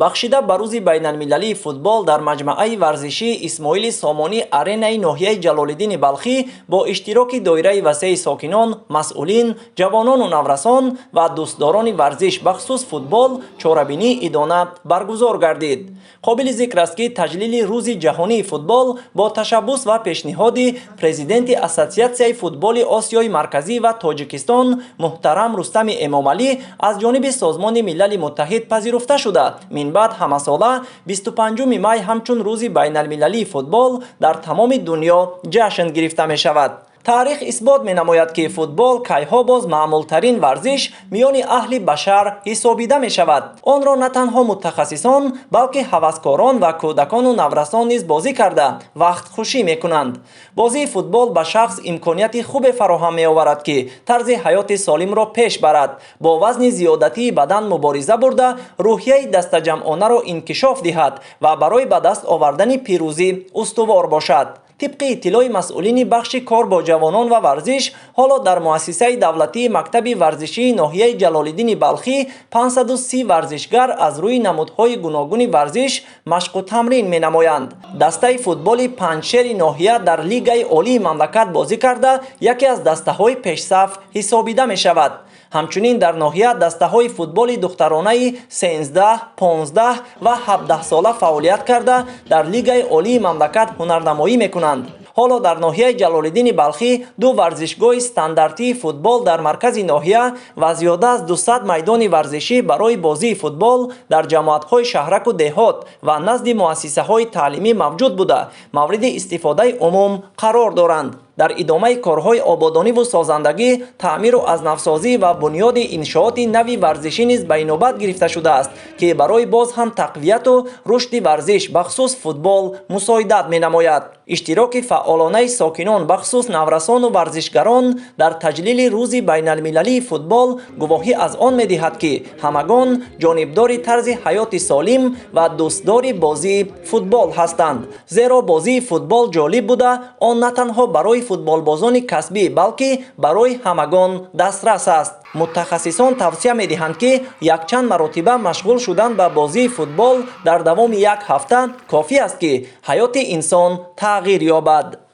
бахшида ба рӯзи байналмилалии футбол дар маҷмаъаи варзишии Исмоили Сомонӣ аренаи ноҳияи Ҷалолиддини Балхи бо иштироки доираи васеи сокинон, масъулин, ҷавонону наврасон ва дӯстдорони варзиш бахусус футбол чорабинии идона баргузор гардид. қобили зикр аст ки таҷлили рӯзи ҷаҳонии футбол бо ташаббус ва пешниҳоди президенти Ассотсиатсияи футболи Осиёи Марказӣ ва Тоҷикистон муҳтарам Рустами Эмомалӣ аз ҷониби Созмони Милали Муттаҳид пазируфта шуда, минбаъд ҳамасола 25 май ҳамчун рӯзи байналмилалии футбол дар тамоми дунё ҷашн гирифта мешавад. таърих исбот менамояд ки футбол кайҳо боз маъмултарин варзиш миёни аҳли башар ҳисобида мешавад. онро на танҳо мутахассисон, балки ҳаваскорон ва кӯдакону наврасон низ бозӣ карда вақтхушӣ мекунанд. бозии футбол ба шахс имконияти хубе фароҳам меоварад ки тарзи ҳаёти солимро пеш барад, бо вазни зиёдатии бадан мубориза бурда, рӯҳияи дастаҷамъонаро инкишоф диҳад ва барои ба даст овардани пирӯзӣ устувор бошад. طبق اطلاع مسئولین بخش کار با جوانان و ورزش، حالا در مؤسسه دولتی مکتب ورزشی ناحیه جلال‌الدین بلخی 530 ورزشگر از روی نمودهای گوناگون ورزش مشق و تمرین می‌نمایند. دسته فوتبال پنجشیر ناحیه در لیگ عالی مملکت بازی کرده یکی از دسته‌های پیش‌صف حسابیده می‌شود. همچنین در ناحیه دسته‌های فوتبال دخترانه 13، 15 و 17 ساله فعالیت کرده در لیگ عالی مملکت هنرنمایی می‌کنند. حالا در ناحیه جلال‌الدین بلخی دو ورزشگاه استانداردی فوتبال در مرکز ناحیه و زیاده از 200 میدان ورزشی برای بازی فوتبال در جماعت‌های شهرک و دهات و نزد مؤسسه‌های تعلیمی موجود بوده مورد استفاده عموم قرار دارند. در ادامه کارهای آبادانی و سازندگی، تعمیر و ازنوسازی و بنیاد انشاءات نوی ورزشی نیز به نوبت گرفته شده است که برای باز هم تقویت و رشد ورزش بخصوص فوتبال مساعدت می‌نماید. اشتراک فعالانه ساکنان بخصوص نورسان و ورزشگران در تجلیل روز بین المللی فوتبال گواهی از آن می‌دهد که همگان جانبدار طرز حیات سالم و دوستدار بازی فوتبال هستند. زیرا بازی فوتبال جالب بوده، آن نه تنها برای فوتبال بازان کسبی بلکه برای همگان دسترس است. متخصصان توصیه می‌دهند که یک چند مرتبه مشغول شدن به بازی فوتبال در دوام یک هفته کافی است که حیات انسان تغییر یابد.